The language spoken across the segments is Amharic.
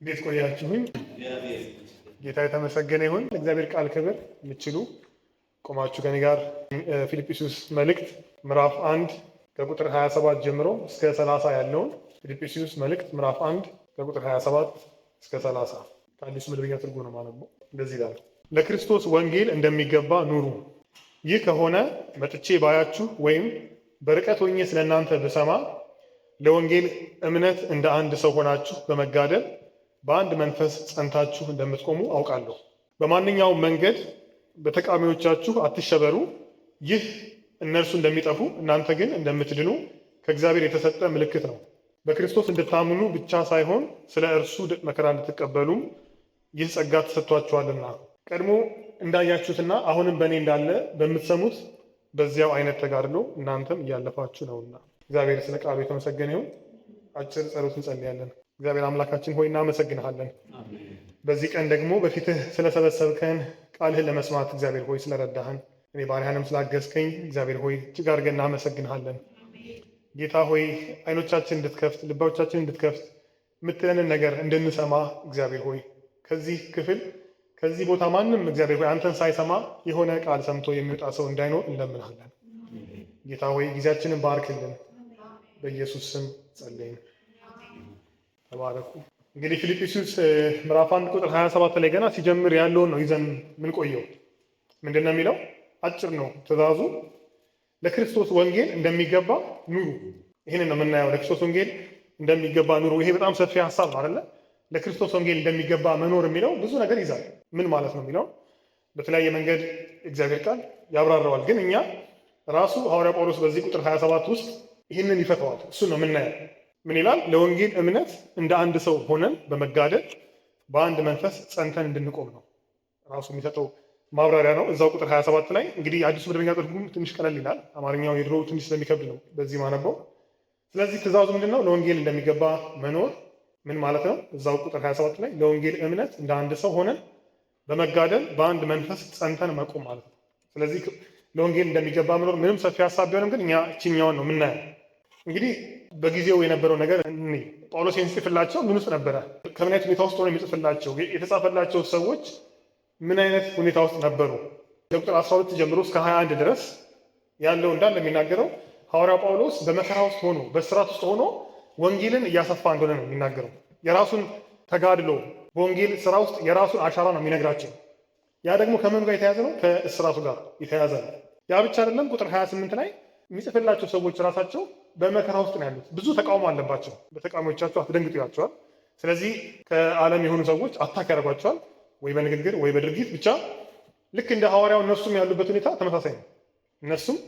እንዴት ቆያችሁኝ? ጌታ የተመሰገነ ይሁን። ለእግዚአብሔር ቃል ክብር የምትችሉ ቆማችሁ ከኔ ጋር ፊልጵስዩስ መልእክት ምዕራፍ 1 ከቁጥር 27 ጀምሮ እስከ 30 ያለውን ፊልጵስዩስ መልእክት ምዕራፍ 1 ከቁጥር 27 እስከ 30 ከአዲሱ መደበኛ ትርጉም ነው የማነበው። እንደዚህ ይላል። ለክርስቶስ ወንጌል እንደሚገባ ኑሩ። ይህ ከሆነ መጥቼ ባያችሁ ወይም በርቀት ሆኜ ስለእናንተ ብሰማ ለወንጌል እምነት እንደ አንድ ሰው ሆናችሁ በመጋደል በአንድ መንፈስ ጸንታችሁ እንደምትቆሙ አውቃለሁ። በማንኛውም መንገድ በተቃዋሚዎቻችሁ አትሸበሩ። ይህ እነርሱ እንደሚጠፉ እናንተ ግን እንደምትድኑ ከእግዚአብሔር የተሰጠ ምልክት ነው። በክርስቶስ እንድታምኑ ብቻ ሳይሆን ስለ እርሱ መከራ እንድትቀበሉም ይህ ጸጋ ተሰጥቷችኋልና ቀድሞ እንዳያችሁትና አሁንም በእኔ እንዳለ በምትሰሙት በዚያው አይነት ተጋድሎ እናንተም እያለፋችሁ ነውና። እግዚአብሔር ስለ ቃሉ የተመሰገነ ይሁን። አጭር ጸሎት እንጸልያለን። እግዚአብሔር አምላካችን ሆይ እናመሰግንሃለን። በዚህ ቀን ደግሞ በፊትህ ስለሰበሰብከን ቃልህን ለመስማት እግዚአብሔር ሆይ ስለረዳህን እኔ ባሪያህንም ስላገዝከኝ እግዚአብሔር ሆይ እጅግ አድርገን እናመሰግንሃለን። ጌታ ሆይ አይኖቻችን እንድትከፍት ልባዎቻችን እንድትከፍት የምትለንን ነገር እንድንሰማ እግዚአብሔር ሆይ ከዚህ ቦታ ማንም እግዚአብሔር ሆይ አንተን ሳይሰማ የሆነ ቃል ሰምቶ የሚወጣ ሰው እንዳይኖር እንለምንሃለን። ጌታ ሆይ ጊዜያችንን ባርክልን፣ በኢየሱስ ስም ጸለይን። ተባረኩ። እንግዲህ ፊልጵስዩስ ምዕራፍ 1 ቁጥር 27 ላይ ገና ሲጀምር ያለውን ነው ይዘን ምን ቆየው። ምንድን ነው የሚለው? አጭር ነው ትእዛዙ። ለክርስቶስ ወንጌል እንደሚገባ ኑሩ። ይህንን ነው የምናየው። ለክርስቶስ ወንጌል እንደሚገባ ኑሩ። ይሄ በጣም ሰፊ ሀሳብ ነው አይደለ? ለክርስቶስ ወንጌል እንደሚገባ መኖር የሚለው ብዙ ነገር ይዛል። ምን ማለት ነው የሚለው በተለያየ መንገድ እግዚአብሔር ቃል ያብራራዋል። ግን እኛ ራሱ ሐዋርያ ጳውሎስ በዚህ ቁጥር 27 ውስጥ ይህንን ይፈተዋል። እሱ ነው የምናየው። ምን ይላል? ለወንጌል እምነት እንደ አንድ ሰው ሆነን በመጋደል በአንድ መንፈስ ጸንተን እንድንቆም ነው ራሱ የሚሰጠው ማብራሪያ ነው። እዛው ቁጥር 27 ላይ እንግዲህ አዲሱ መደበኛ ትርጉም ትንሽ ቀለል ይላል። አማርኛው የድሮ ትንሽ ስለሚከብድ ነው በዚህ ማነበው። ስለዚህ ትእዛዙ ምንድን ነው? ለወንጌል እንደሚገባ መኖር ምን ማለት ነው? እዛው ቁጥር 27 ላይ ለወንጌል እምነት እንደ አንድ ሰው ሆነን በመጋደል በአንድ መንፈስ ጸንተን መቆም ማለት ነው። ስለዚህ ለወንጌል እንደሚገባ መኖር ምንም ሰፊ ሀሳብ ቢሆንም ግን እኛ እችኛውን ነው የምናየው። እንግዲህ በጊዜው የነበረው ነገር ጳውሎስ ሲጽፍላቸው ምን ውስጥ ነበረ? ከምን አይነት ሁኔታ ውስጥ ሆኖ የሚጽፍላቸው? የተጻፈላቸው ሰዎች ምን አይነት ሁኔታ ውስጥ ነበሩ? ከቁጥር 12 ጀምሮ እስከ 21 ድረስ ያለው እንዳለ የሚናገረው ሐዋርያው ጳውሎስ በመከራ ውስጥ ሆኖ በእስራት ውስጥ ሆኖ ወንጌልን እያሰፋ እንደሆነ ነው የሚናገረው። የራሱን ተጋድሎ በወንጌል ስራ ውስጥ የራሱን አሻራ ነው የሚነግራቸው። ያ ደግሞ ከምን ጋር የተያዘ ነው? ከእስራቱ ጋር የተያዘ ነው። ያ ብቻ አይደለም። ቁጥር 28 ላይ የሚጽፍላቸው ሰዎች ራሳቸው በመከራ ውስጥ ነው ያሉት። ብዙ ተቃውሞ አለባቸው። በተቃዋሚዎቻቸው አትደንግጡ ይላቸዋል። ስለዚህ ከዓለም የሆኑ ሰዎች አታክ ያደርጓቸዋል፣ ወይ በንግግር ወይ በድርጊት ብቻ። ልክ እንደ ሐዋርያው እነሱም ያሉበት ሁኔታ ተመሳሳይ ነው። እነሱም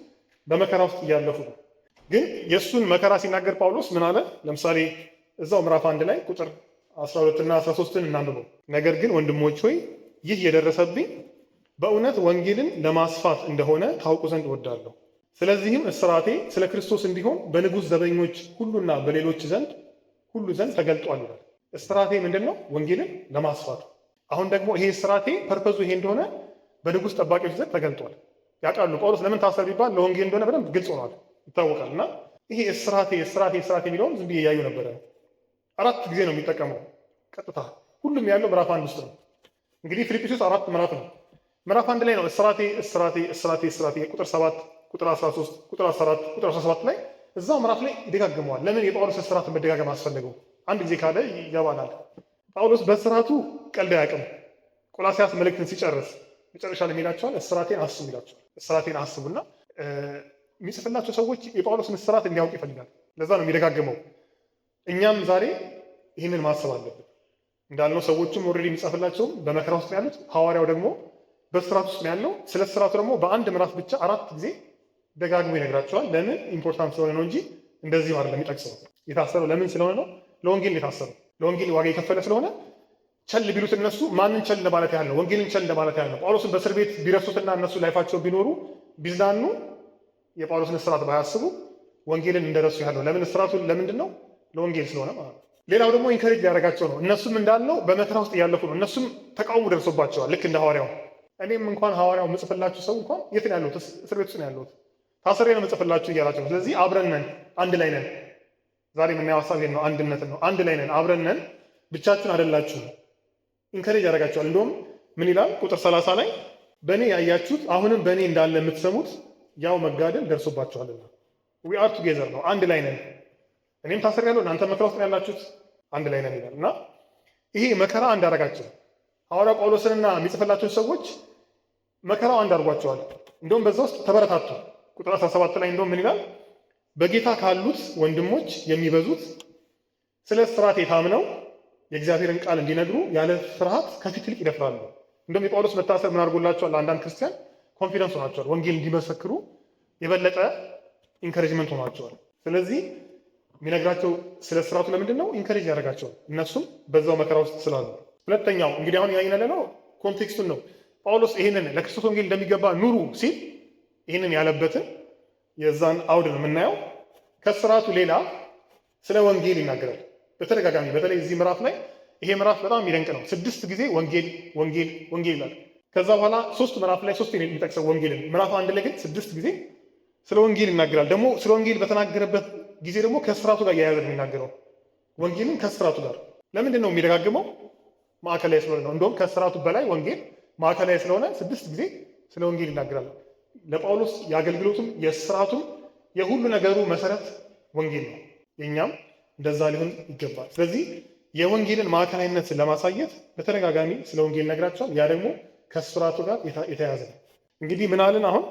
በመከራ ውስጥ እያለፉ ነው። ግን የእሱን መከራ ሲናገር ጳውሎስ ምን አለ? ለምሳሌ እዛው ምዕራፍ 1 ላይ ቁጥር 12 እና 13 እናንብበው። ነገር ግን ወንድሞች ሆይ ይህ የደረሰብኝ በእውነት ወንጌልን ለማስፋት እንደሆነ ታውቁ ዘንድ እወዳለሁ። ስለዚህም እስራቴ ስለ ክርስቶስ እንዲሆን በንጉሥ ዘበኞች ሁሉና በሌሎች ሁሉ ዘንድ ተገልጧል ይላል። እስራቴ ምንድን ነው? ወንጌልን ለማስፋት። አሁን ደግሞ ይሄ እስራቴ ፐርፐዙ ይሄ እንደሆነ በንጉሥ ጠባቂዎች ዘንድ ተገልጧል። ያውቃሉ። ጳውሎስ ለምን ታሰር ቢባል ለወንጌል እንደሆነ በደንብ ግልጽ ሆኗል፣ ይታወቃል። እና ይሄ እስራቴ የሚለውን ዝም ብዬ እያዩ ነበረ። 4 ጊዜ ነው የሚጠቀመው ቀጥታ። ሁሉም ያለው ምዕራፍ 1 ውስጥ ነው። እንግዲህ ፊልጵስዩስ 4 ምዕራፍ ነው። ምዕራፍ 1 ላይ ነው እስራቴ ቁጥር 7 ቁጥር 13 ቁጥር 14 ቁጥር 17 ላይ እዛው ምዕራፍ ላይ ይደጋግመዋል። ለምን የጳውሎስ እስራት መደጋገም አስፈለገው? አንድ ጊዜ ካለ ይገባናል። ጳውሎስ በእስራቱ ቀልድ አያውቅም። ቆላስያስ መልእክትን ሲጨርስ መጨረሻ ላይ የሚላቸዋል እስራቴን አስቡ ይላቸዋል። እስራቴን አስቡና የሚጽፍላቸው ሰዎች የጳውሎስን እስራት እንዲያውቅ ይፈልጋል። ለዛ ነው የሚደጋግመው። እኛም ዛሬ ይህንን ማሰብ አለብን። እንዳልነው ሰዎችም ኦልሬዲ የሚጻፍላቸውም በመከራ ውስጥ ያሉት፣ ሐዋርያው ደግሞ በእስራት ውስጥ ያለው። ስለ እስራቱ ደግሞ በአንድ ምዕራፍ ብቻ 4 ጊዜ ደጋግሞ ይነግራቸዋል። ለምን? ኢምፖርታንት ስለሆነ ነው እንጂ እንደዚህ አይደለም የሚጠቅሰው። የታሰረው ለምን ስለሆነ ነው? ለወንጌል የታሰረው ለወንጌል ዋጋ የከፈለ ስለሆነ ቸል ቢሉት እነሱ ማንን ቸል ለማለት ያህል ነው? ወንጌልን ቸል ለማለት ያህል ነው። ጳውሎስን በእስር ቤት ቢረሱትና እነሱ ላይፋቸው ቢኖሩ ቢዝናኑ የጳውሎስን እስራት ባያስቡ ወንጌልን እንደረሱ ያህል ነው። ለምን? እስራቱን ለምንድን ነው? ለወንጌል ስለሆነ ማለት ነው። ሌላው ደግሞ ኢንከሬጅ ሊያደርጋቸው ነው። እነሱም እንዳልነው በመከራ ውስጥ እያለፉ ነው። እነሱም ተቃውሞ ደርሶባቸዋል ልክ እንደ ሐዋርያው። እኔም እንኳን ሐዋርያው የምጽፍላችሁ ሰው እንኳን የት ነው ያለሁት? እስር ቤት ውስጥ ነው ያለሁት። ታስሬ ነው የምጽፍላችሁ እያላቸው። ስለዚህ አብረን ነን፣ አንድ ላይ ነን። ዛሬ የምናየው ሀሳብ ነው፣ አንድነትን ነው። አንድ ላይ ነን፣ አብረን ነን። ብቻችሁን አይደላችሁም። ኢንከሬጅ ያደርጋቸዋል። እንደውም ምን ይላል ቁጥር 30 ላይ በእኔ ያያችሁት አሁንም በእኔ እንዳለ የምትሰሙት ያው መጋደል ደርሶባችኋልና። ዊ አር ቱጌዘር ነው፣ አንድ ላይ ነን። እኔም ታስሬያለሁ፣ እናንተ መከራ ውስጥ ያላችሁት አንድ ላይ ነን ይላል እና ይሄ መከራ አንድ አደረጋቸው። ሐዋርያው ጳውሎስንና የሚጽፍላቸውን ሰዎች መከራው አንድ አድርጓቸዋል። እንደውም በዛ ውስጥ ተበረታቱ። ቁጥር 17 ላይ እንደውም ምን ይላል? በጌታ ካሉት ወንድሞች የሚበዙት ስለ እስራቴ ታምነው የእግዚአብሔርን ቃል እንዲነግሩ ያለ ፍርሃት ከፊት ይልቅ ይደፍራሉ። እንደውም የጳውሎስ መታሰር ምን አድርጎላቸዋል? አንዳንድ ክርስቲያን ኮንፊደንስ ሆናቸዋል። ወንጌል እንዲመሰክሩ የበለጠ ኢንከሬጅመንት ሆናቸዋል። ስለዚህ የሚነግራቸው ስለ እስራቱ ለምንድን ነው? ኢንከሬጅ ያደርጋቸዋል፣ እነሱም በዛው መከራ ውስጥ ስላሉ። ሁለተኛው እንግዲህ አሁን ያይን ያለነው ኮንቴክስቱን ነው። ጳውሎስ ይህንን ለክርስቶስ ወንጌል እንደሚገባ ኑሩ ሲል ይህንን ያለበትን የዛን አውድ ነው የምናየው። ከስራቱ ሌላ ስለ ወንጌል ይናገራል በተደጋጋሚ። በተለይ እዚህ ምዕራፍ ላይ ይሄ ምዕራፍ በጣም የሚደንቅ ነው። 6 ጊዜ ወንጌል ወንጌል ወንጌል ይላል። ከዛ በኋላ 3 ምዕራፍ ላይ 3 የሚጠቅሰው ወንጌልን፣ ምዕራፍ 1 ላይ ግን 6 ጊዜ ስለ ወንጌል ይናገራል። ደግሞ ስለ ወንጌል በተናገረበት ጊዜ ደግሞ ከስራቱ ጋር እያያዘ ነው የሚናገረው። ወንጌልን ከስራቱ ጋር ለምንድን ነው የሚደጋግመው? ማዕከላዊ ስለሆነ ነው። እንደውም ከስራቱ በላይ ወንጌል ማዕከላዊ ስለሆነ 6 ጊዜ ስለ ወንጌል ይናገራል። ለጳውሎስ የአገልግሎቱም የስራቱም የሁሉ ነገሩ መሰረት ወንጌል ነው። የእኛም እንደዛ ሊሆን ይገባል። ስለዚህ የወንጌልን ማዕከላዊነት ለማሳየት በተደጋጋሚ ስለ ወንጌል ነግራቸዋል። ያ ደግሞ ከስራቱ ጋር የተያያዘ ነው። እንግዲህ ምን አልን? አሁን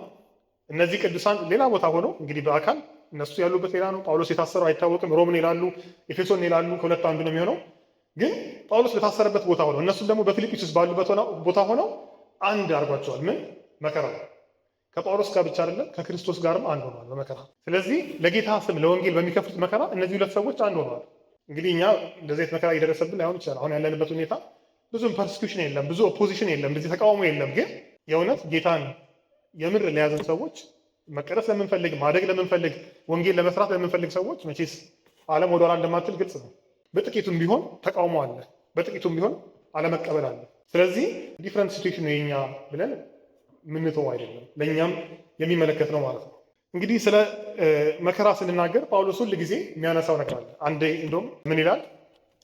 እነዚህ ቅዱሳን ሌላ ቦታ ሆነው እንግዲህ በአካል እነሱ ያሉበት ሌላ ነው። ጳውሎስ የታሰረው አይታወቅም። ሮምን ይላሉ፣ ኤፌሶን ይላሉ። ከሁለቱ አንዱ ነው የሚሆነው። ግን ጳውሎስ በታሰረበት ቦታ ሆነው እነሱም ደግሞ በፊልጵስዩስ ባሉበት ቦታ ሆነው አንድ አድርጓቸዋል። ምን መከራ ከጳውሎስ ጋር ብቻ አይደለም ከክርስቶስ ጋርም አንድ ሆነዋል በመከራ። ስለዚህ ለጌታ ስም ለወንጌል በሚከፍሉት መከራ እነዚህ ሁለት ሰዎች አንድ ሆነዋል። እንግዲህ እኛ እንደዚህ አይነት መከራ እየደረሰብን ላይሆን ይችላል። አሁን ያለንበት ሁኔታ ብዙም ፐርሲኩሽን የለም፣ ብዙ ኦፖዚሽን የለም፣ እንደዚህ ተቃውሞ የለም። ግን የእውነት ጌታን የምር ለያዘን ሰዎች መቀደስ ለምንፈልግ፣ ማደግ ለምንፈልግ፣ ወንጌል ለመስራት ለምንፈልግ ሰዎች መቼስ ዓለም ወደኋላ እንደማትል ግልጽ ነው። በጥቂቱም ቢሆን ተቃውሞ አለ፣ በጥቂቱም ቢሆን አለመቀበል አለ። ስለዚህ ዲፍረንት ሲቹዌሽን ነው የኛ ብለን ምንተው አይደለም፣ ለእኛም የሚመለከት ነው ማለት ነው። እንግዲህ ስለ መከራ ስንናገር ጳውሎስ ሁል ጊዜ የሚያነሳው ነገር አለ። አንዴ እንደውም ምን ይላል?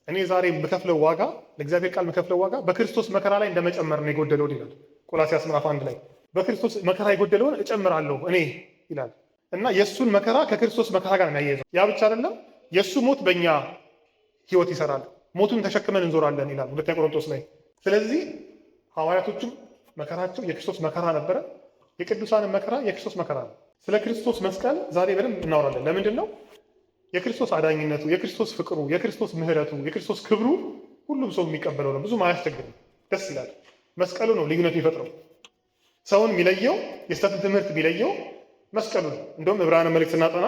እኔ ዛሬ የምከፍለው ዋጋ ለእግዚአብሔር ቃል የምከፍለው ዋጋ በክርስቶስ መከራ ላይ እንደመጨመር ነው የጎደለው ይላል። ቆላስይስ ምዕራፍ 1 ላይ በክርስቶስ መከራ የጎደለውን እጨምራለሁ እኔ ይላል እና የእሱን መከራ ከክርስቶስ መከራ ጋር የሚያያይዘው ያ ብቻ አይደለም፣ የእሱ ሞት በእኛ ህይወት ይሰራል፣ ሞቱን ተሸክመን እንዞራለን ይላል ሁለተኛ ቆሮንቶስ ላይ። ስለዚህ ሐዋርያቶቹም መከራቸው የክርስቶስ መከራ ነበረ፣ የቅዱሳንን መከራ የክርስቶስ መከራ ነው። ስለ ክርስቶስ መስቀል ዛሬ በደንብ እናወራለን። ለምንድን ነው? የክርስቶስ አዳኝነቱ፣ የክርስቶስ ፍቅሩ፣ የክርስቶስ ምህረቱ፣ የክርስቶስ ክብሩ ሁሉም ሰው የሚቀበለው ነው። ብዙም አያስቸግርም፣ ደስ ይላል። መስቀሉ ነው ልዩነት የሚፈጥረው። ሰውን የሚለየው የስተትን ትምህርት የሚለየው መስቀሉ ነው። እንደውም ዕብራውያን መልእክት ስናጠና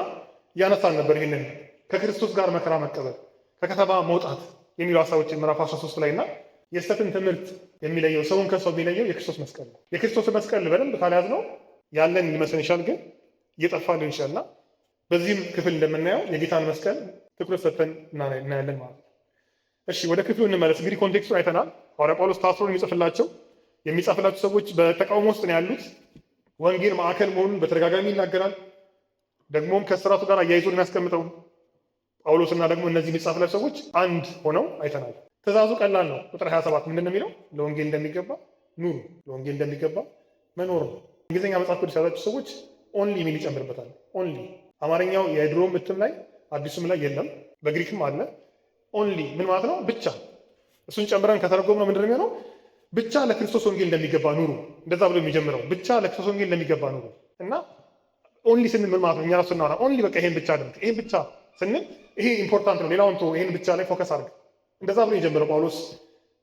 እያነሳን ነበር ይህንን ከክርስቶስ ጋር መከራ መቀበል፣ ከከተማ መውጣት የሚሉ ሀሳቦችን ምዕራፍ 13 ላይ እና የስተትን ትምህርት የሚለየው ሰውን ከሰው የሚለየው የክርስቶስ መስቀል ነው። የክርስቶስ መስቀል በደንብ ካልያዝነው ያለን ሊመስለን ይችላል፣ ግን እየጠፋ ሊሆን ይችላል እና በዚህም ክፍል እንደምናየው የጌታን መስቀል ትኩረት ሰጥተን እናያለን ማለት ነው። እሺ ወደ ክፍሉ እንመለስ። እንግዲህ ኮንቴክስቱን አይተናል። ሐዋርያ ጳውሎስ ታስሮ የሚጻፍላቸው ሰዎች በተቃውሞ ውስጥ ነው ያሉት። ወንጌል ማዕከል መሆኑን በተደጋጋሚ ይናገራል። ደግሞም ከስራቱ ጋር አያይዞ የሚያስቀምጠው ጳውሎስና ደግሞ እነዚህ የሚጻፍላቸው ሰዎች አንድ ሆነው አይተናል። ትእዛዙ ቀላል ነው። ቁጥር 27 ምንድን ነው የሚለው? ለወንጌል እንደሚገባ ኑሩ፣ ለወንጌል እንደሚገባ መኖር ነው። እንግሊዝኛ መጽሐፍ ቅዱስ ያላችሁ ሰዎች ኦንሊ የሚል ይጨምርበታል። ኦንሊ አማርኛው የድሮም እትም ላይ አዲሱም ላይ የለም፣ በግሪክም አለ። ኦንሊ ምን ማለት ነው? ብቻ። እሱን ጨምረን ከተረጎምነው ምንድን ነው የሚሆነው? ብቻ ለክርስቶስ ወንጌል እንደሚገባ ኑሩ። እንደዛ ብሎ የሚጀምረው ብቻ ለክርስቶስ ወንጌል እንደሚገባ ኑሩ እና ኦንሊ ስንል ምን ማለት ነው? እኛ ራሱ እናወራ ኦንሊ በቃ ይሄን ብቻ አድርግ፣ ይሄን ብቻ ስንል ይሄ ኢምፖርታንት ነው፣ ሌላውን ተወው፣ ይሄን ብቻ ላይ ፎከስ አድርግ። እንደዛ ብሎ የጀመረው ጳውሎስ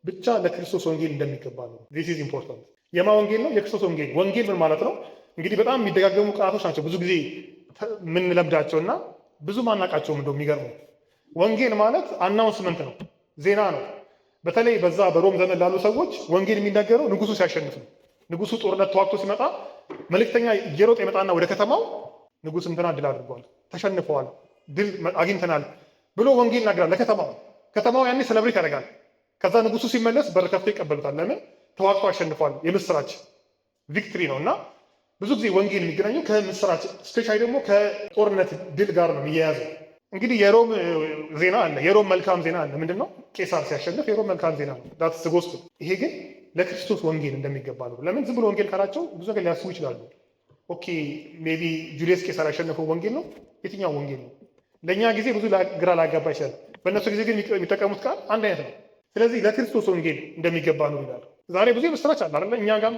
ብቻ ለክርስቶስ ወንጌል እንደሚገባ ነው። ዚስ ኢዝ ኢምፖርታንት። የማ ወንጌል ነው? የክርስቶስ ወንጌል። ወንጌል ምን ማለት ነው? እንግዲህ በጣም የሚደጋገሙ ቃላቶች ናቸው፣ ብዙ ጊዜ የምንለምዳቸው እና ብዙ ማናቃቸውም። እንደው የሚገርመው ወንጌል ማለት አናውንስመንት ነው፣ ዜና ነው። በተለይ በዛ በሮም ዘመን ላሉ ሰዎች ወንጌል የሚናገረው ንጉሱ ሲያሸንፍ ነው። ንጉሱ ጦርነት ተዋግቶ ሲመጣ መልእክተኛ እየሮጠ ይመጣና ወደ ከተማው ንጉስ እንትና ድል አድርገዋል፣ ተሸንፈዋል፣ ድል አግኝተናል ብሎ ወንጌል ይናገራል ለከተማው። ከተማው ያኔ ሰለብሬት ያደርጋል። ከዛ ንጉሱ ሲመለስ በር ከፍቶ ይቀበሉታል። ለምን? ተዋግቶ አሸንፏል። የምስራች ቪክትሪ ነው እና ብዙ ጊዜ ወንጌል የሚገናኘው ከምስራች ስፔሻሊ ደግሞ ከጦርነት ድል ጋር ነው የሚያያዘው። እንግዲህ የሮም ዜና አለ፣ የሮም መልካም ዜና አለ። ምንድን ነው? ቄሳር ሲያሸንፍ የሮም መልካም ዜና ነው። ዳትስ ጎስፔል። ይሄ ግን ለክርስቶስ ወንጌል እንደሚገባ ነው። ለምን ዝም ብሎ ወንጌል ካላቸው ብዙ ነገር ሊያስቡ ይችላሉ። ኦኬ ሜቢ ጁሊየስ ቄሳር ያሸነፈው ወንጌል ነው። የትኛው ወንጌል ነው? ለእኛ ጊዜ ብዙ ግራ ላጋባ ይችላል። በእነሱ ጊዜ ግን የሚጠቀሙት ቃል አንድ አይነት ነው። ስለዚህ ለክርስቶስ ወንጌል እንደሚገባ ነው ይላል። ዛሬ ብዙ የምስራች አለ አይደለ? እኛ ጋም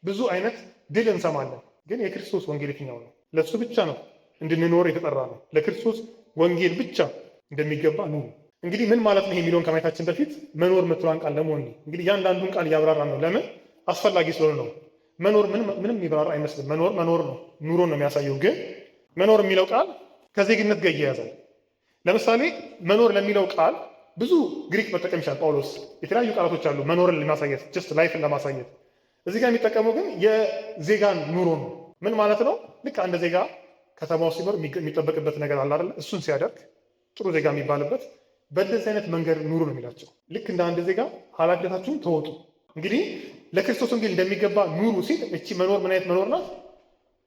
ብዙ አይነት ድል እንሰማለን። ግን የክርስቶስ ወንጌል የትኛው ነው? ለእሱ ብቻ ነው እንድንኖር የተጠራ ነው። ለክርስቶስ ወንጌል ብቻ እንደሚገባ ነው። እንግዲህ ምን ማለት ነው የሚለውን ከማየታችን በፊት መኖር የምትለዋን ቃል ለመሆን እንግዲህ እያንዳንዱን ቃል እያብራራ ነው። ለምን? አስፈላጊ ስለሆነ ነው። መኖር ምንም የሚብራራ አይመስልም። መኖር ነው፣ ኑሮ ነው የሚያሳየው። ግን መኖር የሚለው ቃል ከዜግነት ጋር እያያዛል። ለምሳሌ መኖር ለሚለው ቃል ብዙ ግሪክ መጠቀም ይችላል ጳውሎስ። የተለያዩ ቃላቶች አሉ መኖርን ለማሳየት፣ ጀስት ላይፍን ለማሳየት። እዚህ ጋር የሚጠቀመው ግን የዜጋን ኑሮ ነው። ምን ማለት ነው? ልክ አንድ ዜጋ ከተማው ሲኖር የሚጠበቅበት ነገር አለ አይደል? እሱን ሲያደርግ ጥሩ ዜጋ የሚባልበት በእንደዚህ አይነት መንገድ ኑሩ ነው የሚላቸው። ልክ እንደ አንድ ዜጋ ኃላፊነታችሁን ተወጡ። እንግዲህ ለክርስቶስ ወንጌል እንደሚገባ ኑሩ ሲል እቺ መኖር ምን አይነት መኖር ናት?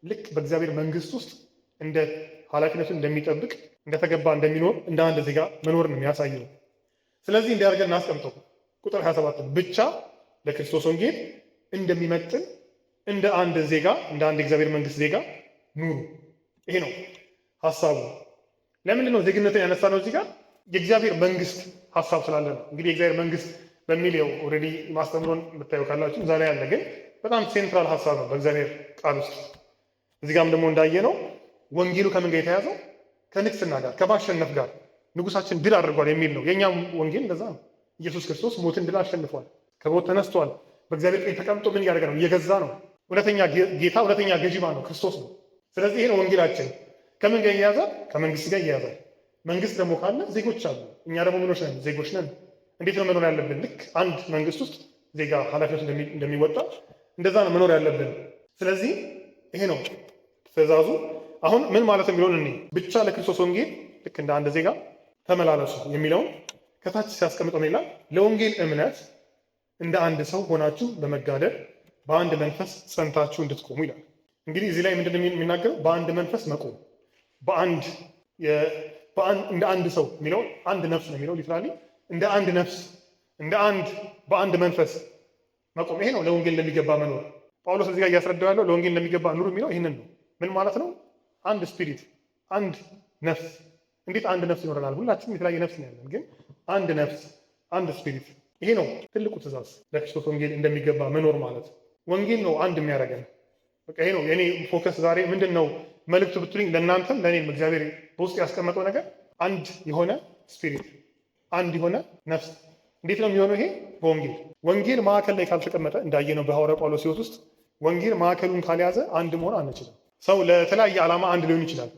ልክ በእግዚአብሔር መንግስት ውስጥ እንደ ኃላፊነቱን እንደሚጠብቅ እንደተገባ እንደሚኖር እንደ አንድ ዜጋ መኖር ነው የሚያሳየው። ስለዚህ እንዲያደርገን እናስቀምጠው። ቁጥር 27 ብቻ ለክርስቶስ ወንጌል እንደሚመጥን እንደ አንድ ዜጋ እንደ አንድ የእግዚአብሔር መንግስት ዜጋ ኑሩ። ይሄ ነው ሀሳቡ። ለምንድን ነው ዜግነትን ያነሳ ነው? እዚህ ጋር የእግዚአብሔር መንግስት ሀሳብ ስላለ ነው። እንግዲህ የእግዚአብሔር መንግስት በሚል ኦልሬዲ ማስተምሮን የምታዩ ካላችሁ እዛ ላይ ያለ፣ ግን በጣም ሴንትራል ሀሳብ ነው በእግዚአብሔር ቃል ውስጥ። እዚህ ጋርም ደግሞ እንዳየ ነው ወንጌሉ ከምን ጋር የተያዘው? ከንግስና ጋር ከማሸነፍ ጋር። ንጉሳችን ድል አድርጓል የሚል ነው። የእኛም ወንጌል እንደዛ ነው። ኢየሱስ ክርስቶስ ሞትን ድል አሸንፏል፣ ከሞት ተነስቷል። በእግዚአብሔር ቀኝ ተቀምጦ ምን እያደረገ ነው? እየገዛ ነው። እውነተኛ ጌታ እውነተኛ ገዢ ማን ነው? ክርስቶስ ነው። ስለዚህ ይሄ ነው ወንጌላችን። ከምን ጋር ይያዛል? ከመንግስት ጋር ይያዛል። መንግስት ደግሞ ካለ ዜጎች አሉ። እኛ ደግሞ ምኖች ነን? ዜጎች ነን። እንዴት ነው መኖር ያለብን? ልክ አንድ መንግስት ውስጥ ዜጋ ኃላፊነት እንደሚወጣ እንደዛ ነው መኖር ያለብን። ስለዚህ ይሄ ነው ትእዛዙ። አሁን ምን ማለት የሚለውን እኔ ብቻ ለክርስቶስ ወንጌል ልክ እንደ አንድ ዜጋ ተመላለሱ የሚለውን ከታች ሲያስቀምጠው ይላል ለወንጌል እምነት እንደ አንድ ሰው ሆናችሁ በመጋደል በአንድ መንፈስ ጸንታችሁ እንድትቆሙ ይላል። እንግዲህ እዚህ ላይ ምንድን ነው የሚናገረው? በአንድ መንፈስ መቆም፣ እንደ አንድ ሰው የሚለው አንድ ነፍስ ነው የሚለው ሊትራሊ እንደ አንድ ነፍስ በአንድ መንፈስ መቆም። ይሄ ነው ለወንጌል እንደሚገባ መኖር። ጳውሎስ እዚህ ጋር እያስረዳው ያለው ለወንጌል እንደሚገባ ኑሩ የሚለው ይህንን ነው። ምን ማለት ነው? አንድ ስፒሪት፣ አንድ ነፍስ። እንዴት አንድ ነፍስ ይኖረናል? ሁላችንም የተለያየ ነፍስ ነው ያለን፣ ግን አንድ ነፍስ፣ አንድ ስፒሪት። ይሄ ነው ትልቁ ትእዛዝ ለክርስቶስ ወንጌል እንደሚገባ መኖር ማለት። ወንጌል ነው አንድ የሚያደርገን። በቃ ይሄ ነው የኔ ፎከስ ዛሬ። ምንድን ነው መልእክቱ ብትሉኝ፣ ለእናንተም ለእኔም እግዚአብሔር በውስጥ ያስቀመጠው ነገር አንድ የሆነ ስፒሪት፣ አንድ የሆነ ነፍስ። እንዴት ነው የሚሆነው? ይሄ በወንጌል ወንጌል ማዕከል ላይ ካልተቀመጠ እንዳየነው በሐዋርያው ጳውሎስ ሕይወት ውስጥ ወንጌል ማዕከሉን ካልያዘ አንድ መሆን አንችልም። ሰው ለተለያየ ዓላማ አንድ ሊሆን ይችላል።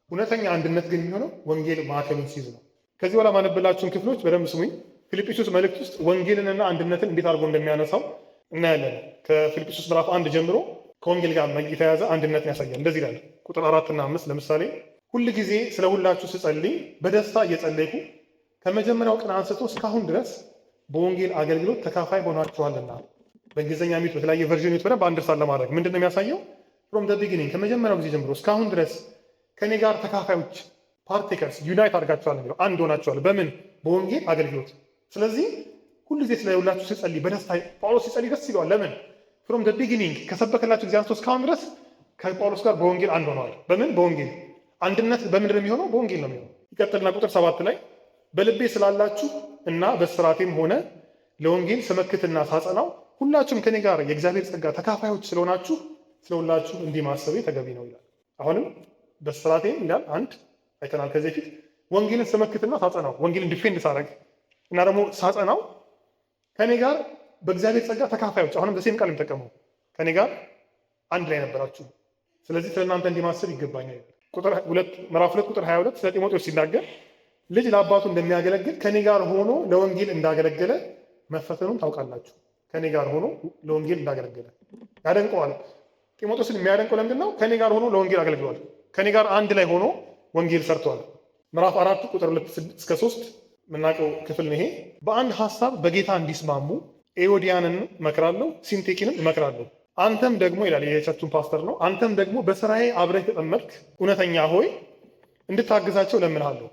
እውነተኛ አንድነት ግን የሚሆነው ወንጌል ማዕከሉን ሲይዝ ነው። ከዚህ በኋላ ማነብላችሁን ክፍሎች በደንብ ስሙኝ። ፊልጵስዩስ መልእክት ውስጥ ወንጌልንና አንድነትን እንዴት አድርጎ እንደሚያነሳው እናያለን። ከፊልጵስዩስ ምዕራፍ 1 ጀምሮ ከወንጌል ጋር የተያያዘ አንድነትን ያሳያል። እንደዚህ ይላል ቁጥር 4 እና 5 ለምሳሌ ሁል ጊዜ ስለ ሁላችሁ ስጸልይ በደስታ እየጸለይኩ ከመጀመሪያው ቀን አንስቶ እስካሁን ድረስ በወንጌል አገልግሎት ተካፋይ ሆናችኋልና። በእንግሊዝኛ ሚት በተለያየ ቨርዥን ሚት በደንብ አንደርስታንድ ለማድረግ ምንድን ነው የሚያሳየው? ፍሮም ዘ ቢጊኒንግ ከመጀመሪያው ጊዜ ጀምሮ እስካሁን ድረስ ከኔ ጋር ተካፋዮች ፓርቴከርስ ዩናይት አድርጋችኋል የሚለው አንድ ሆናችኋል። በምን? በወንጌል አገልግሎት። ስለዚህ ሁሉ ጊዜ ስለ ሁላችሁ ስጸልይ በደስታ ጳውሎስ ሲጸልይ ደስ ይለዋል። ለምን? ፍሮም ዘ ቢጊኒንግ ከሰበከላችሁ ጊዜ አንስቶ እስካሁን ድረስ ከጳውሎስ ጋር በወንጌል አንድ ሆነዋል። በምን? በወንጌል። አንድነት በምንድን ነው የሚሆነው? በወንጌል ነው የሚሆነው። ይቀጥልና ቁጥር 7 ላይ በልቤ ስላላችሁ እና በስራቴም ሆነ ለወንጌል ስመክትና ሳጸናው ሁላችሁም ከኔ ጋር የእግዚአብሔር ጸጋ ተካፋዮች ስለሆናችሁ ስለሁላችሁ እንዲህ ማሰቤ ተገቢ ነው ይላል። አሁንም በስራቴም ይላል አንድ አይተናል ከዚህ በፊት ወንጌልን ስመክትና ሳጸናው፣ ወንጌልን ዲፌንድ ሳረግ እና ደግሞ ሳጸናው ከኔ ጋር በእግዚአብሔር ጸጋ ተካፋዮች። አሁንም በሴም ቃል የሚጠቀመው ከኔ ጋር አንድ ላይ ነበራችሁ፣ ስለዚህ ስለእናንተ እንዲህ ማሰብ ይገባኛል። ምዕራፍ 2 ቁጥር 22 ስለ ጢሞቴዎስ ሲናገር ልጅ ለአባቱ እንደሚያገለግል ከኔ ጋር ሆኖ ለወንጌል እንዳገለገለ መፈተኑን ታውቃላችሁ። ከኔ ጋር ሆኖ ለወንጌል እንዳገለገለ ያደንቀዋል። ጢሞቴዎስን የሚያደንቀው ለምንድን ነው? ከኔ ጋር ሆኖ ለወንጌል አገልግሏል። ከኔ ጋር አንድ ላይ ሆኖ ወንጌል ሰርቷል። ምዕራፍ 4 ቁጥር 2 እስከ 3 የምናውቀው ክፍል ነው ይሄ። በአንድ ሀሳብ በጌታ እንዲስማሙ ኤዎዲያንን እመክራለሁ፣ ሲንቴኪንም እመክራለሁ። አንተም ደግሞ ይላል የቸርቹን ፓስተር ነው። አንተም ደግሞ በስራዬ አብረህ ተጠመድክ እውነተኛ ሆይ እንድታግዛቸው ለምንሃለሁ።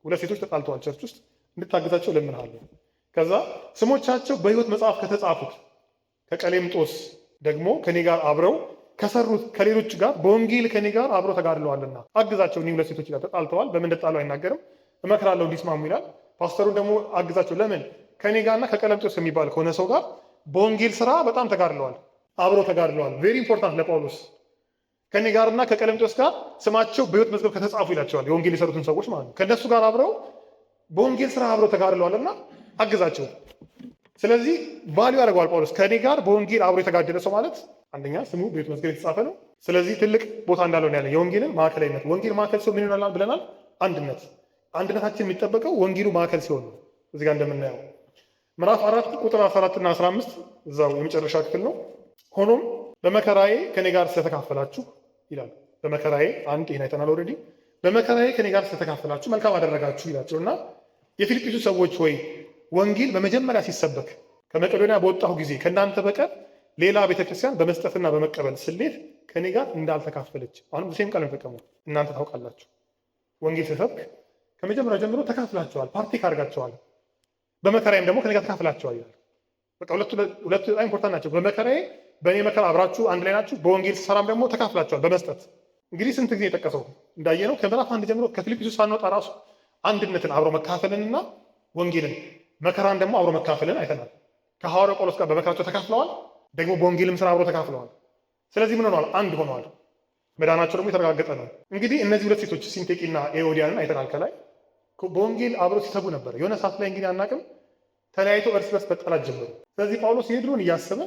ሁለት ሴቶች ተጣልተዋል ቸርች ውስጥ፣ እንድታግዛቸው ለምንሃለሁ። ከዛ ስሞቻቸው በሕይወት መጽሐፍ ከተጻፉት ከቀሌምጦስ ደግሞ ከኔ ጋር አብረው ከሰሩት ከሌሎች ጋር በወንጌል ከኔ ጋር አብረው ተጋድለዋልና አግዛቸው። እኒህ ሁለት ሴቶች ጋር ተጣልተዋል። በምን እንደተጣሉ አይናገርም። እመክራለሁ እንዲስማሙ ይላል። ፓስተሩን ደግሞ አግዛቸው። ለምን? ከኔ ጋርና ከቀሌምጦስ የሚባል ከሆነ ሰው ጋር በወንጌል ስራ በጣም ተጋድለዋል፣ አብረው ተጋድለዋል። ቬሪ ኢምፖርታንት ለጳውሎስ። ከኔ ጋርና ከቀሌምጦስ ጋር ስማቸው በሕይወት መዝገብ ከተጻፉ ይላቸዋል። የወንጌል የሰሩትን ሰዎች ማለት ነው። ከእነሱ ጋር አብረው በወንጌል ስራ አብረው ተጋድለዋልና አግዛቸው። ስለዚህ ቫልዩ ያደርገዋል ጳውሎስ። ከኔ ጋር በወንጌል አብሮ የተጋደለ ሰው ማለት አንደኛ ስሙ በሕይወት መዝገብ የተጻፈ ነው። ስለዚህ ትልቅ ቦታ እንዳለው ነው ያለ የወንጌልን ማዕከላዊነት። ወንጌል ማዕከል ሲሆን ምን ይሆናል ብለናል? አንድነት። አንድነታችን የሚጠበቀው ወንጌሉ ማዕከል ሲሆን ነው። እዚህ ጋር እንደምናየው ምዕራፍ 4 ቁጥር 14 እና 15 እዛው የመጨረሻ ክፍል ነው። ሆኖም በመከራዬ ከኔ ጋር ስለተካፈላችሁ ይላል። በመከራዬ አንድ ይህን አይተናል ኦልሬዲ። በመከራዬ ከኔ ጋር ስለተካፈላችሁ መልካም አደረጋችሁ ይላቸው እና የፊልጵስዩስ ሰዎች ሆይ ወንጌል በመጀመሪያ ሲሰበክ ከመቄዶንያ በወጣሁ ጊዜ ከእናንተ በቀር ሌላ ቤተክርስቲያን በመስጠትና በመቀበል ስሌት ከኔ ጋር እንዳልተካፈለች። አሁንም ሴም ቃል የሚጠቀሙ እናንተ ታውቃላችሁ። ወንጌል ሲሰብክ ከመጀመሪያ ጀምሮ ተካፍላችኋል፣ ፓርቲክ አድርጋችኋል። በመከራዬም ደግሞ ከኔ ጋር ተካፍላችኋል ይላል። በቃ ሁለቱ በጣም ኢምፖርታንት ናቸው። በመከራዬ በእኔ መከራ አብራችሁ አንድ ላይ ናችሁ። በወንጌል ሰራም ደግሞ ተካፍላችኋል በመስጠት። እንግዲህ ስንት ጊዜ የጠቀሰው እንዳየነው ከምዕራፍ 1 ጀምሮ ከፊልጵስዩስ ሳንወጣ ራሱ አንድነትን አብሮ መካፈልንና ወንጌልን መከራን ደግሞ አብሮ መካፈልን አይተናል። ከሐዋርያው ጳውሎስ ጋር በመከራቸው ተካፍለዋል፣ ደግሞ በወንጌልም ስራ አብሮ ተካፍለዋል። ስለዚህ ምን ሆነዋል? አንድ ሆነዋል። መዳናቸው ደግሞ የተረጋገጠ ነው። እንግዲህ እነዚህ ሁለት ሴቶች ሲንቴቂና ኤዎዲያንን አይተናል። ከላይ በወንጌል አብሮ ሲተጉ ነበር። የሆነ ሰዓት ላይ እንግዲህ አናውቅም ተለያይተው እርስ በርስ መጣላት ጀመሩ። ስለዚህ ጳውሎስ የድሮን እያሰበ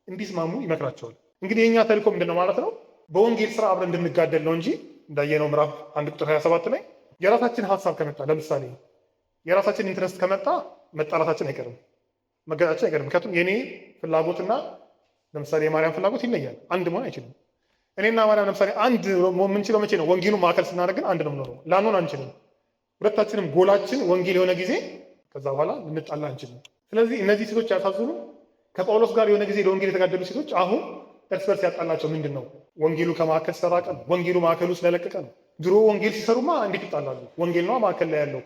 እንዲስማሙ ይመክራቸዋል። እንግዲህ የእኛ ተልእኮ ምንድነው ማለት ነው? በወንጌል ስራ አብረን እንድንጋደል ነው እንጂ እንዳየነው ምዕራፍ 1 ቁጥር 27 ላይ የራሳችን ሀሳብ ከመጣ ለምሳሌ የራሳችን ኢንትረስት ከመጣ መጣላታችን አይቀርም፣ መገዳችን አይቀርም። ምክንያቱም የኔ ፍላጎትና ለምሳሌ የማርያም ፍላጎት ይለያል፣ አንድ መሆን አይችልም። እኔና ማርያም ለምሳሌ አንድ የምንችለው መቼ ነው? ወንጌሉ ማዕከል ስናደርግ ግን አንድ ነው የምንሆነው። ላንሆን አንችልም። ሁለታችንም ጎላችን ወንጌል የሆነ ጊዜ ከዛ በኋላ ልንጣላ አንችልም። ስለዚህ እነዚህ ሴቶች ያሳዝኑ። ከጳውሎስ ጋር የሆነ ጊዜ ለወንጌል የተጋደሉ ሴቶች አሁን እርስ በርስ ያጣላቸው ምንድን ነው? ወንጌሉ ከማዕከል ስለራቀ ነው። ወንጌሉ ማዕከሉ ስለለቀቀ ነው። ድሮ ወንጌል ሲሰሩማ እንዴት ይጣላሉ? ወንጌል ነው ማዕከል ላይ ያለው፣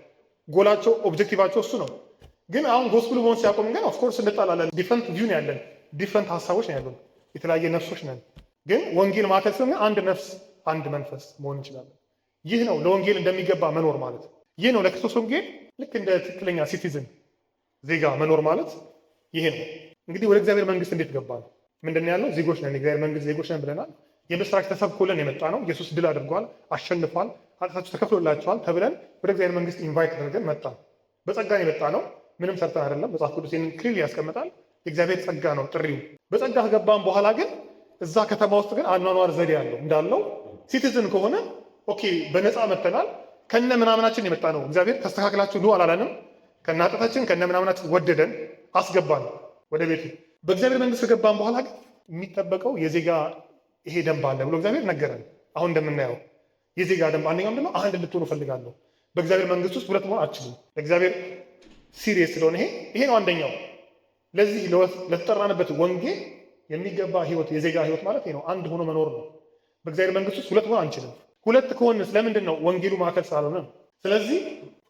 ጎላቸው ኦብጀክቲቫቸው እሱ ነው። ግን አሁን ጎስፕሉ መሆን ሲያቆም ግን ኦፍኮርስ እንጣላለን። ዲፍረንት ቪው ነው ያለን፣ ዲፍረንት ሀሳቦች ነው ያለን፣ የተለያየ ነፍሶች ነን። ግን ወንጌል ማዕከል ሲሆን አንድ ነፍስ አንድ መንፈስ መሆን እንችላለን። ይህ ነው ለወንጌል እንደሚገባ መኖር ማለት። ይህ ነው ለክርስቶስ ወንጌል ልክ እንደ ትክክለኛ ሲቲዝን ዜጋ መኖር ማለት ይሄ ነው። እንግዲህ ወደ እግዚአብሔር መንግስት እንዴት ገባ ነው? ምንድን ነው ያለው? ዜጎች ነን፣ የእግዚአብሔር መንግስት ዜጎች ነን ብለናል። የምስራች ተሰብኮልን የመጣ ነው። ኢየሱስ ድል አድርጓል፣ አሸንፏል፣ ኃጢአታችሁ ተከፍሎላቸዋል ተብለን ወደ እግዚአብሔር መንግስት ኢንቫይት አድርገን መጣ። በጸጋን የመጣ ነው፣ ምንም ሰርተን አይደለም። መጽሐፍ ቅዱስ ይህንን ክሊል ያስቀምጣል። የእግዚአብሔር ጸጋ ነው ጥሪው። በጸጋ ከገባን በኋላ ግን እዛ ከተማ ውስጥ ግን አኗኗር ዘዴ ያለው እንዳለው ሲቲዝን ከሆነ ኦኬ፣ በነፃ መጥተናል። ከነ ምናምናችን የመጣ ነው። እግዚአብሔር ተስተካክላችሁ ኑ አላለንም። ከነ ኃጢአታችን ከነ ምናምናችን ወደደን አስገባን ወደ ቤቱ። በእግዚአብሔር መንግስት ከገባን በኋላ ግን የሚጠበቀው የዜጋ ይሄ ደንብ አለ ብሎ እግዚአብሔር ነገረን። አሁን እንደምናየው የዜጋ ደንብ አንደኛው ምንድነው? አንድ እንድትሆኑ እፈልጋለሁ። በእግዚአብሔር መንግስት ውስጥ ሁለት መሆን አትችሉም። ለእግዚአብሔር ሲሪየስ ስለሆነ ይሄ ነው አንደኛው። ለዚህ ለተጠራንበት ወንጌል የሚገባ ህይወት፣ የዜጋ ህይወት ማለት ይሄ ነው። አንድ ሆኖ መኖር ነው። በእግዚአብሔር መንግስት ውስጥ ሁለት መሆን አንችልም። ሁለት ከሆነ ስለምንድን ነው? ወንጌሉ ማዕከል ስላልሆነ ነው። ስለዚህ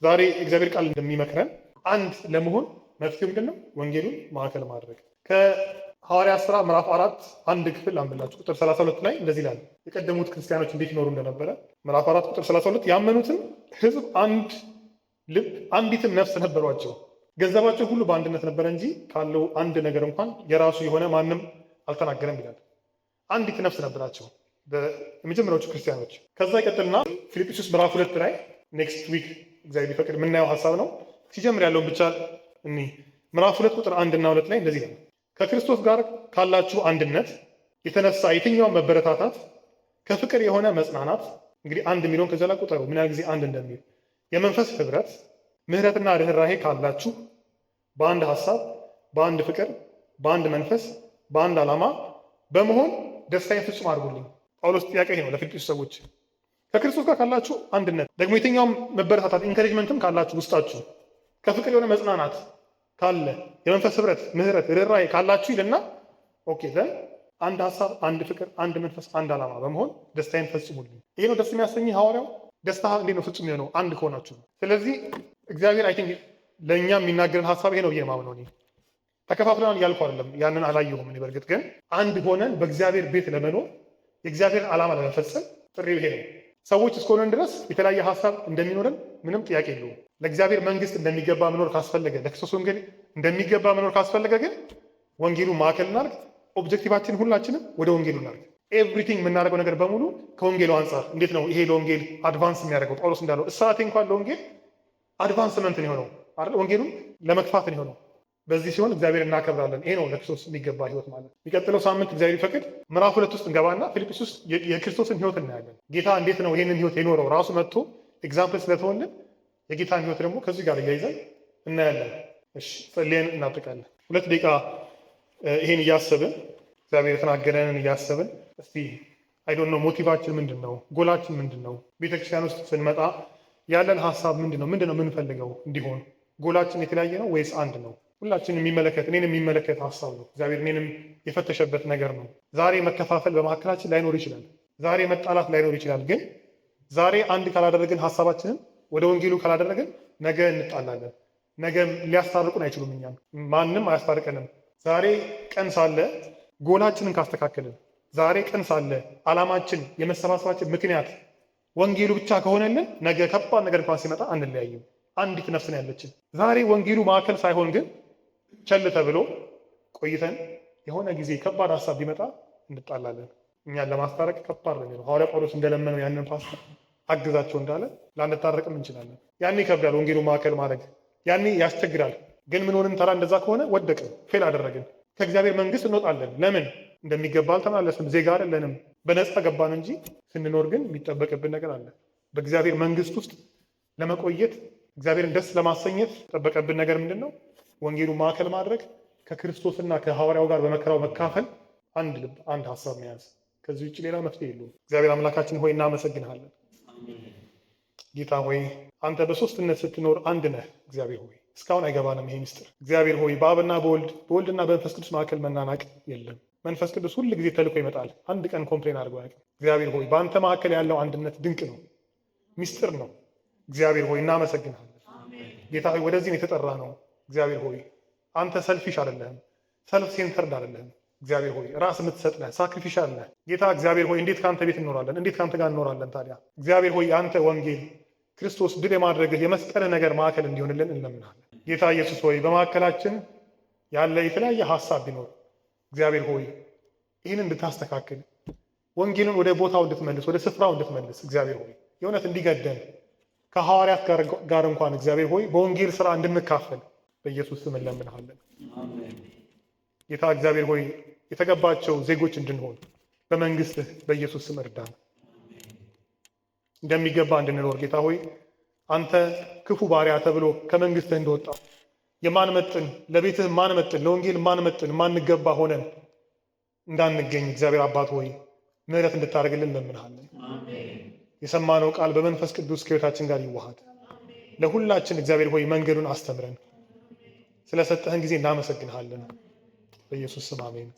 ዛሬ እግዚአብሔር ቃል እንደሚመክረን አንድ ለመሆን መፍትሄው ምንድን ነው? ወንጌሉን ማዕከል ማድረግ። ከሐዋርያት ሥራ ምዕራፍ 4 አንድ ክፍል አንብላችሁ ቁጥር 32 ላይ እንደዚህ ይላል። የቀደሙት ክርስቲያኖች እንዴት ይኖሩ እንደነበረ ምዕራፍ 4 ቁጥር 32 ያመኑትም ህዝብ አንድ ልብ አንዲትም ነፍስ ነበሯቸው፣ ገንዘባቸው ሁሉ በአንድነት ነበረ እንጂ ካለው አንድ ነገር እንኳን የራሱ የሆነ ማንም አልተናገረም ይላል። አንዲት ነፍስ ነበራቸው የመጀመሪያዎቹ ክርስቲያኖች። ከዛ ይቀጥልና ፊልጵስዩስ ምዕራፍ 2 ላይ ኔክስት ዊክ እግዚአብሔር ቢፈቅድ የምናየው ሀሳብ ነው። ሲጀምር ያለውን ብቻ እኒ ምዕራፍ 2 ቁጥር 1 እና 2 ላይ እንደዚህ ነው። ከክርስቶስ ጋር ካላችሁ አንድነት የተነሳ የትኛውን መበረታታት፣ ከፍቅር የሆነ መጽናናት። እንግዲህ አንድ የሚለውን ከዚያ ላይ ቁጠሩ ምን ያህል ጊዜ አንድ እንደሚል። የመንፈስ ህብረት፣ ምህረትና ርኅራሄ ካላችሁ በአንድ ሀሳብ፣ በአንድ ፍቅር፣ በአንድ መንፈስ፣ በአንድ ዓላማ በመሆን ደስታዬን ፍጹም አድርጉልኝ። ጳውሎስ ጥያቄ ነው ለፊልጵስዩስ ሰዎች። ከክርስቶስ ጋር ካላችሁ አንድነት ደግሞ የትኛውም መበረታታት ኢንካሬጅመንትም ካላችሁ ውስጣችሁ ከፍቅር የሆነ መጽናናት ካለ የመንፈስ ህብረት፣ ምህረት፣ ርኅራሄ ካላችሁ ይልና ኦኬ ዘን አንድ ሀሳብ፣ አንድ ፍቅር፣ አንድ መንፈስ፣ አንድ ዓላማ በመሆን ደስታዬን ፈጽሙልኝ። ይሄ ነው ደስ የሚያሰኝ ሐዋርያው። ደስታ እንዴት ነው ፍጹም የሆነው? አንድ ከሆናችሁ። ስለዚህ እግዚአብሔር አይ ቲንክ ለእኛ የሚናገርን ሀሳብ ይሄ ነው ብዬ የማምነው እኔ። ተከፋፍለናል እያልኩ አይደለም፣ ያንን አላየሁም እኔ። በእርግጥ ግን አንድ ሆነን በእግዚአብሔር ቤት ለመኖር የእግዚአብሔር ዓላማ ለመፈጸም ጥሪው ይሄ ነው። ሰዎች እስከሆነን ድረስ የተለያየ ሀሳብ እንደሚኖረን ምንም ጥያቄ የለውም። ለእግዚአብሔር መንግስት እንደሚገባ መኖር ካስፈለገ፣ ለክርስቶስ ወንጌል እንደሚገባ መኖር ካስፈለገ ግን ወንጌሉ ማዕከል እናድርግ። ኦብጀክቲቫችን ሁላችንም ወደ ወንጌሉ እናድርግ። ኤቭሪቲንግ የምናደርገው ነገር በሙሉ ከወንጌሉ አንጻር እንዴት ነው ይሄ ለወንጌል አድቫንስ የሚያደርገው? ጳውሎስ እንዳለው እስራቴ እንኳን ለወንጌል አድቫንስመንት ነው የሆነው አይደል? ወንጌሉን ለመግፋት ነው የሆነው። በዚህ ሲሆን እግዚአብሔር እናከብራለን። ይሄ ነው ለክርስቶስ የሚገባ ህይወት ማለት። የሚቀጥለው ሳምንት እግዚአብሔር ይፈቅድ ምዕራፍ 2 ውስጥ እንገባና ፊልጵስ ውስጥ የክርስቶስን ህይወት እናያለን። ጌታ እንዴት ነው ይሄንን ህይወት የኖረው? ራሱ መጥቶ ኤግዛምፕል ስለተሆንን የጌታን ህይወት ደግሞ ከዚህ ጋር እያይዘን እናያለን። እሺ ጸልየን እናጠቃለን። 2 ደቂቃ ይሄን እያሰብን እግዚአብሔር የተናገረንን እያሰብን እስቲ አይ ዶንት ኖ ሞቲቫችን ምንድን ነው? ጎላችን ምንድን ነው? ቤተክርስቲያን ውስጥ ስንመጣ ያለን ሀሳብ ምንድን ነው? ምንድን ነው የምንፈልገው እንዲሆን? ጎላችን የተለያየ ነው ወይስ አንድ ነው? ሁላችንም የሚመለከት እኔን የሚመለከት ሀሳብ ነው። እግዚአብሔር እኔንም የፈተሸበት ነገር ነው። ዛሬ መከፋፈል በመካከላችን ላይኖር ይችላል። ዛሬ መጣላት ላይኖር ይችላል። ግን ዛሬ አንድ ካላደረግን ሀሳባችንን ወደ ወንጌሉ ካላደረግን ነገ እንጣላለን። ነገ ሊያስታርቁን አይችሉም። እኛም ማንም አያስታርቀንም። ዛሬ ቀን ሳለ ጎላችንን ካስተካከልን፣ ዛሬ ቀን ሳለ ዓላማችን የመሰባሰባችን ምክንያት ወንጌሉ ብቻ ከሆነልን ነገ ከባድ ነገር እንኳን ሲመጣ አንለያይም። አንዲት ነፍስ ነው ያለችን። ዛሬ ወንጌሉ ማዕከል ሳይሆን ግን ቸል ተብሎ ቆይተን የሆነ ጊዜ ከባድ ሀሳብ ቢመጣ እንጣላለን። እኛን ለማስታረቅ ከባድ ነው። ሐዋርያ ጳውሎስ እንደለመነው ያንን ፓስተር አግዛቸው እንዳለ ላንታረቅም እንችላለን። ያኔ ይከብዳል ወንጌሉ ማዕከል ማድረግ፣ ያኔ ያስቸግራል። ግን ምን ሆንን? ተራ እንደዛ ከሆነ ወደቅን፣ ፌል አደረግን። ከእግዚአብሔር መንግስት እንወጣለን። ለምን? እንደሚገባ አልተመላለስንም፣ ዜጋ አይደለንም፣ በነፃ ገባን እንጂ። ስንኖር ግን የሚጠበቅብን ነገር አለ። በእግዚአብሔር መንግስት ውስጥ ለመቆየት እግዚአብሔርን ደስ ለማሰኘት ጠበቀብን ነገር ምንድን ነው? ወንጌሉ ማዕከል ማድረግ፣ ከክርስቶስና ከሐዋርያው ጋር በመከራው መካፈል፣ አንድ ልብ፣ አንድ ሀሳብ መያዝ። ከዚህ ውጭ ሌላ መፍትሄ የለውም። እግዚአብሔር አምላካችን ሆይ እናመሰግንሃለን። ጌታ ሆይ አንተ በሶስትነት ስትኖር አንድ ነህ። እግዚአብሔር ሆይ እስካሁን አይገባንም ይሄ ምስጢር። እግዚአብሔር ሆይ በአብና በወልድና በመንፈስ ቅዱስ መካከል መናናቅ የለም። መንፈስ ቅዱስ ሁል ጊዜ ተልኮ ይመጣል። አንድ ቀን ኮምፕሌን አድርጎ አያውቅም። እግዚአብሔር ሆይ በአንተ መካከል ያለው አንድነት ድንቅ ነው፣ ምስጢር ነው። እግዚአብሔር ሆይ እናመሰግንሃለን። ጌታ ሆይ ወደዚህ ነው የተጠራ ነው። እግዚአብሔር ሆይ አንተ ሰልፊሽ አይደለህም፣ ሰልፍ ሴንተርድ አይደለህም። እግዚአብሔር ሆይ ራስ የምትሰጥ ነህ፣ ሳክሪፊሻል ነህ። ጌታ እግዚአብሔር ሆይ እንዴት ከአንተ ቤት እንኖራለን? እንዴት ከአንተ ጋር እንኖራለን ታዲያ? እግዚአብሔር ሆይ አንተ ወንጌል ክርስቶስ ድል የማድረግህ የመስቀል ነገር ማዕከል እንዲሆንልን እንለምናለን። ጌታ ኢየሱስ ሆይ በማዕከላችን ያለ የተለያየ ሀሳብ ቢኖር እግዚአብሔር ሆይ ይህን እንድታስተካክል፣ ወንጌልን ወደ ቦታው እንድትመልስ፣ ወደ ስፍራው እንድትመልስ እግዚአብሔር ሆይ የእውነት እንዲገደን ከሐዋርያት ጋር እንኳን እግዚአብሔር ሆይ በወንጌል ስራ እንድንካፈል በኢየሱስ ስም እንለምንሃለን። ጌታ እግዚአብሔር ሆይ የተገባቸው ዜጎች እንድንሆን በመንግስትህ በኢየሱስ ስም እርዳን። እንደሚገባ እንድንኖር ጌታ ሆይ አንተ ክፉ ባሪያ ተብሎ ከመንግስትህ እንደወጣ የማንመጥን ለቤትህ ማንመጥን ለወንጌል ማንመጥን ማንገባ ሆነን እንዳንገኝ እግዚአብሔር አባት ሆይ ምሕረት እንድታደርግልን እንለምንሃለን። የሰማነው ቃል በመንፈስ ቅዱስ ከሕይወታችን ጋር ይዋሃድ። ለሁላችን እግዚአብሔር ሆይ መንገዱን አስተምረን። ስለሰጠህን ጊዜ እናመሰግንሃለን። በኢየሱስ ስም አሜን።